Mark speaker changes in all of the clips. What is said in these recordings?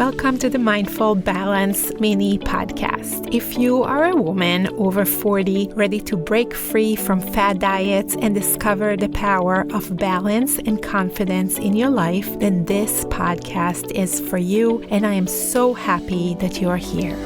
Speaker 1: Welcome to the Mindful Balance mini podcast. If you are a woman over 40, ready to break free from fad diets and discover the power of balance and confidence in your life, then this podcast is for you, and I am so happy that you are here.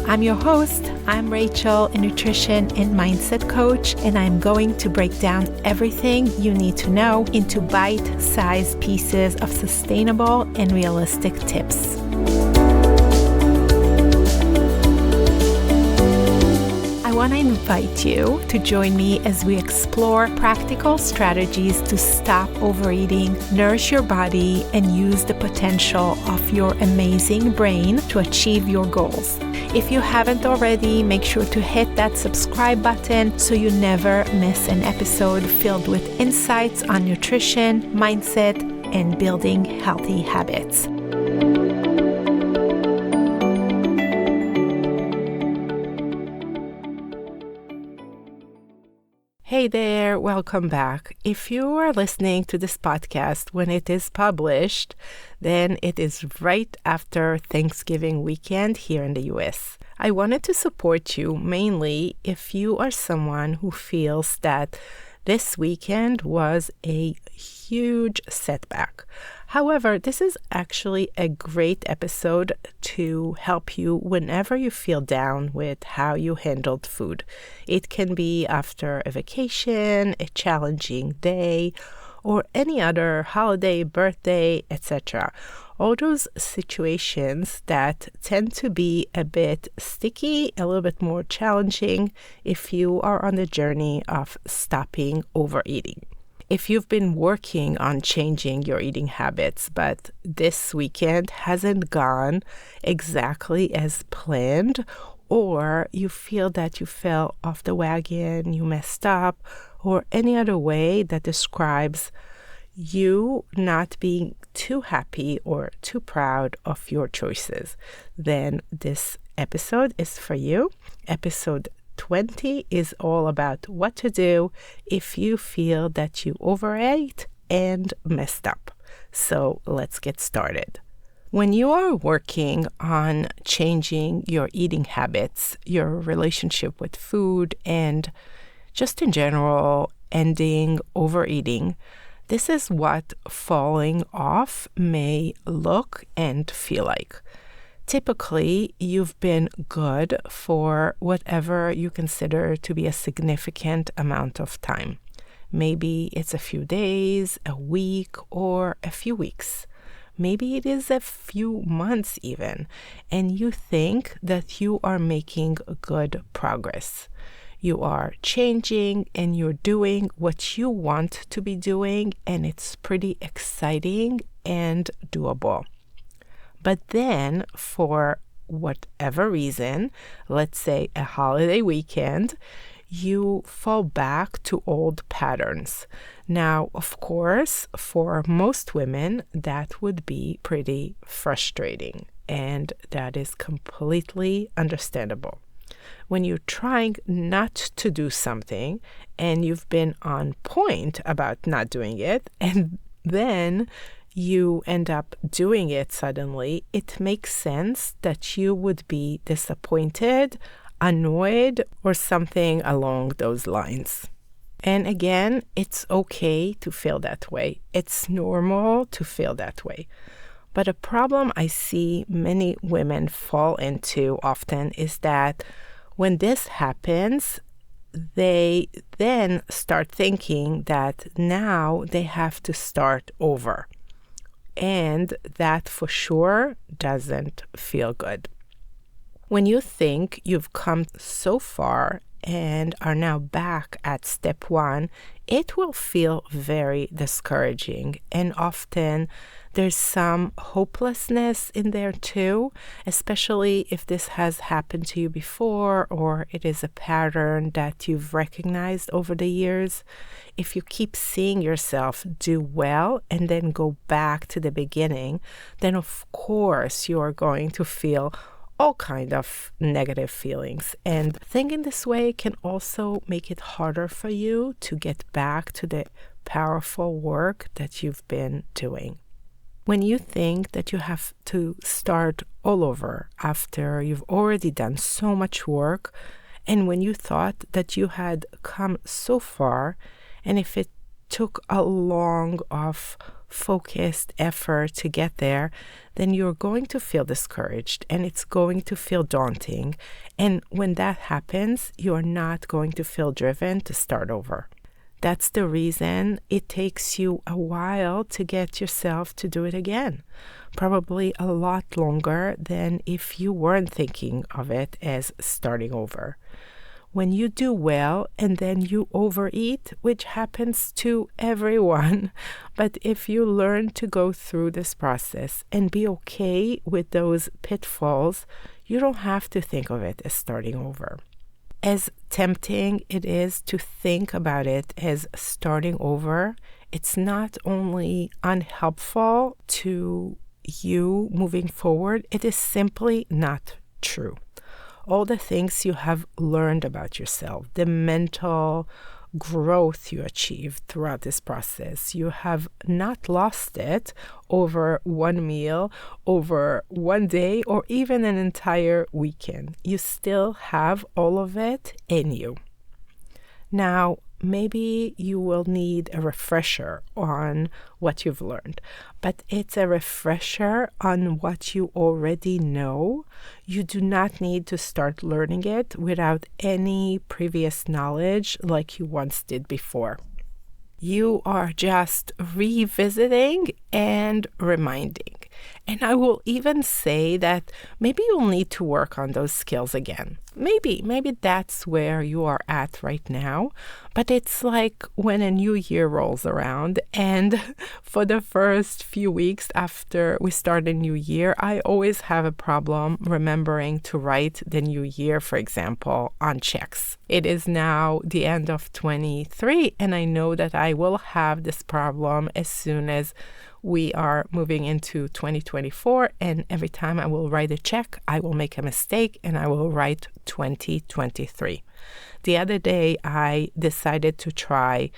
Speaker 1: I'm your host. I'm Rachel, a nutrition and mindset coach, and I'm going to break down everything you need to know into bite-sized pieces of sustainable and realistic tips. I want to invite you to join me as we explore practical strategies to stop overeating, nourish your body, and use the potential of your amazing brain to achieve your goals. If you haven't already, make sure to hit that subscribe button so you never miss an episode filled with insights on nutrition, mindset, and building healthy habits. Hey there, welcome back. If you are listening to this podcast when it is published, then it is right after Thanksgiving weekend here in the US. I wanted to support you mainly if you are someone who feels that this weekend was a huge setback. However, this is actually a great episode to help you whenever you feel down with how you handled food. It can be after a vacation, a challenging day, or any other holiday, birthday, etc. All those situations that tend to be a bit sticky, a little bit more challenging if you are on the journey of stopping overeating. If you've been working on changing your eating habits, but this weekend hasn't gone exactly as planned, or you feel that you fell off the wagon, you messed up, or any other way that describes you not being too happy or too proud of your choices, then this episode is for you. Episode 20 is all about what to do if you feel that you overate and messed up. So let's get started. When you are working on changing your eating habits, your relationship with food, and just in general, ending overeating, this is what falling off may look and feel like. Typically, you've been good for whatever you consider to be a significant amount of time. Maybe it's a few days, a week, or a few weeks. Maybe it is a few months even, and you think that you are making good progress. You are changing and you're doing what you want to be doing, and it's pretty exciting and doable. But then, for whatever reason, let's say a holiday weekend, you fall back to old patterns. Now, of course, for most women, that would be pretty frustrating, and that is completely understandable. When you're trying not to do something and you've been on point about not doing it, and then you end up doing it suddenly, it makes sense that you would be disappointed, annoyed, or something along those lines. And again, it's okay to feel that way. It's normal to feel that way. But a problem I see many women fall into often is that when this happens, they then start thinking that now they have to start over. And that for sure doesn't feel good. When you think you've come so far and are now back at step one, it will feel very discouraging. And often there's some hopelessness in there too, especially if this has happened to you before or it is a pattern that you've recognized over the years. If you keep seeing yourself do well and then go back to the beginning, then of course you are going to feel all kind of negative feelings. And thinking this way can also make it harder for you to get back to the powerful work that you've been doing. When you think that you have to start all over after you've already done so much work, and when you thought that you had come so far, and if it took a long of focused effort to get there, then you're going to feel discouraged and it's going to feel daunting. And when that happens, you're not going to feel driven to start over. That's the reason it takes you a while to get yourself to do it again. Probably a lot longer than if you weren't thinking of it as starting over. When you do well and then you overeat, which happens to everyone, but if you learn to go through this process and be okay with those pitfalls, you don't have to think of it as starting over. As tempting it is to think about it as starting over, it's not only unhelpful to you moving forward, it is simply not true. All the things you have learned about yourself, the mental growth you achieved throughout this process, you have not lost it over one meal, over one day, or even an entire weekend. You still have all of it in you. Now, maybe you will need a refresher on what you've learned, but it's a refresher on what you already know. You do not need to start learning it without any previous knowledge like you once did before. You are just revisiting and reminding. And I will even say that maybe you'll need to work on those skills again. Maybe that's where you are at right now. But it's like when a new year rolls around, and for the first few weeks after we start a new year, I always have a problem remembering to write the new year, for example, on checks. It is now the end of 23, and I know that I will have this problem as soon as we are moving into 2024, and every time I will write a check, I will make a mistake and I will write 2023. The other day, I decided to try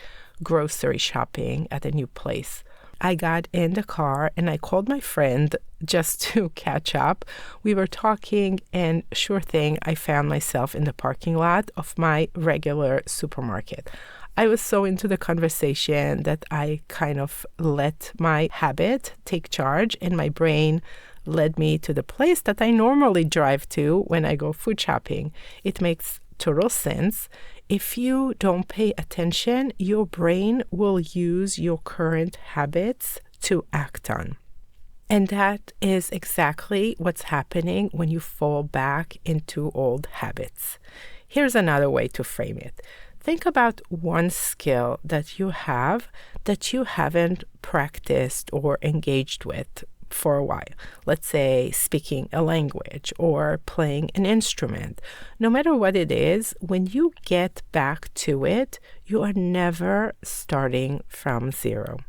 Speaker 1: grocery shopping at a new place. I got in the car and I called my friend just to catch up. We were talking, and sure thing, I found myself in the parking lot of my regular supermarket. I was so into the conversation that I kind of let my habit take charge, and my brain led me to the place that I normally drive to when I go food shopping. It makes total sense. If you don't pay attention, your brain will use your current habits to act on. And that is exactly what's happening when you fall back into old habits. Here's another way to frame it. Think about one skill that you have that you haven't practiced or engaged with for a while. Let's say speaking a language or playing an instrument. No matter what it is, when you get back to it, you are never starting from zero.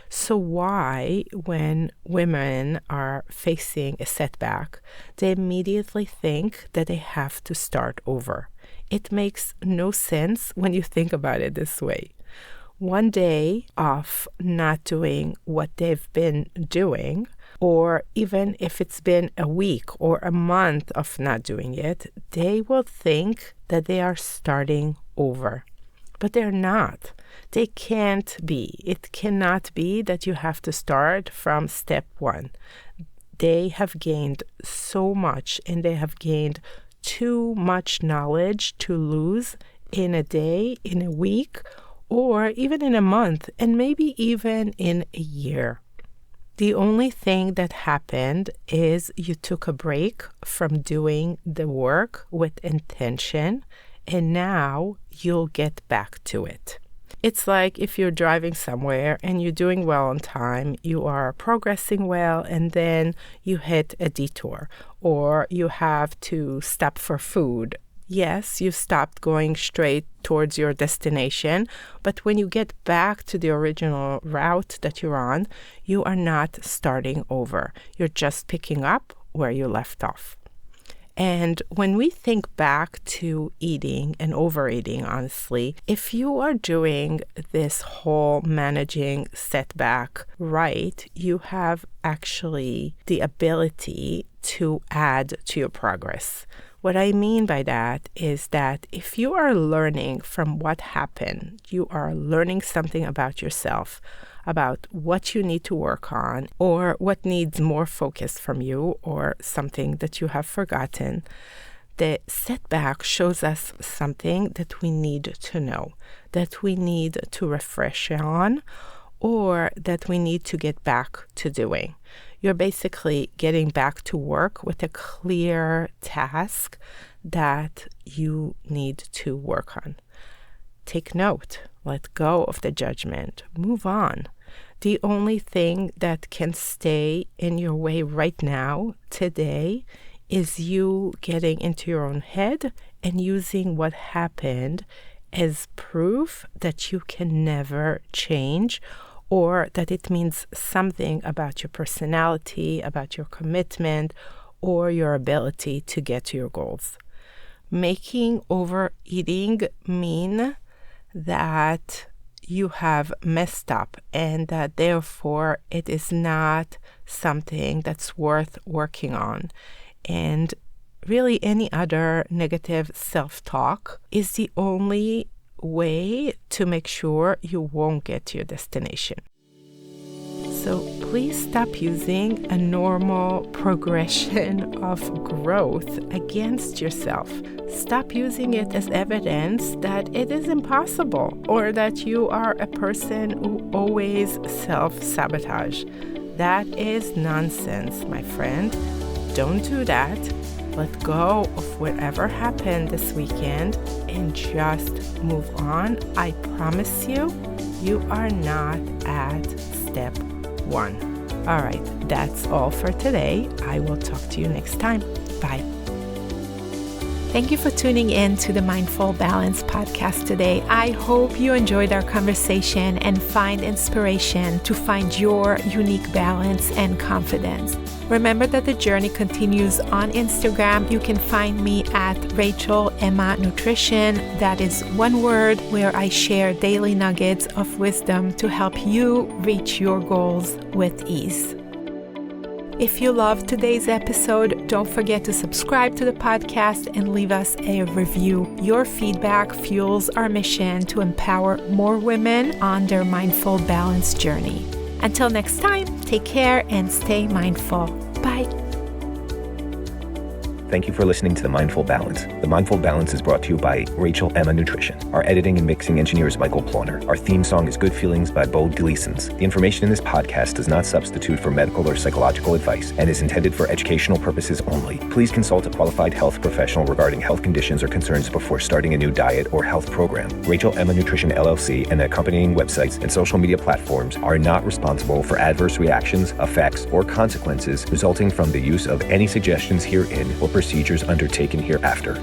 Speaker 1: So why, when women are facing a setback, they immediately think that they have to start over? It makes no sense when you think about it this way. One day of not doing what they've been doing, or even if it's been a week or a month of not doing it, they will think that they are starting over. But they're not. They can't be. It cannot be that you have to start from step one. They have gained so much, and they have gained too much knowledge to lose in a day, in a week, or even in a month, and maybe even in a year. The only thing that happened is you took a break from doing the work with intention, and now you'll get back to it. It's like if you're driving somewhere and you're doing well on time, you are progressing well, and then you hit a detour or you have to stop for food. Yes, you stopped going straight towards your destination, but when you get back to the original route that you're on, you are not starting over. You're just picking up where you left off. And when we think back to eating and overeating, honestly, if you are doing this whole managing setback right, you have actually the ability to add to your progress. What I mean by that is that if you are learning from what happened, you are learning something about yourself, about what you need to work on, or what needs more focus from you, or something that you have forgotten. The setback shows us something that we need to know, that we need to refresh on, or that we need to get back to doing. You're basically getting back to work with a clear task that you need to work on. Take note. Let go of the judgment. Move on. The only thing that can stay in your way right now, today, is you getting into your own head and using what happened as proof that you can never change, or that it means something about your personality, about your commitment, or your ability to get to your goals. Making overeating mean that you have messed up and that therefore it is not something that's worth working on. And really any other negative self-talk is the only way to make sure you won't get to your destination. So please stop using a normal progression of growth against yourself. Stop using it as evidence that it is impossible or that you are a person who always self-sabotage. That is nonsense, my friend. Don't do that. Let go of whatever happened this weekend and just move on. I promise you, you are not at step 1. All right, that's all for today. I will talk to you next time. Bye. Thank you for tuning in to the Mindful Balance podcast today. I hope you enjoyed our conversation and find inspiration to find your unique balance and confidence. Remember that the journey continues on Instagram. You can find me at Rachel Emma Nutrition. That is one word, where I share daily nuggets of wisdom to help you reach your goals with ease. If you loved today's episode, don't forget to subscribe to the podcast and leave us a review. Your feedback fuels our mission to empower more women on their mindful balance journey. Until next time, take care and stay mindful. Bye.
Speaker 2: Thank you for listening to The Mindful Balance. The Mindful Balance is brought to you by Rachel Emma Nutrition. Our editing and mixing engineer is Michael Ploner. Our theme song is Good Feelings by Bo Delisons. The information in this podcast does not substitute for medical or psychological advice and is intended for educational purposes only. Please consult a qualified health professional regarding health conditions or concerns before starting a new diet or health program. Rachel Emma Nutrition LLC and the accompanying websites and social media platforms are not responsible for adverse reactions, effects, or consequences resulting from the use of any suggestions herein or procedures undertaken hereafter.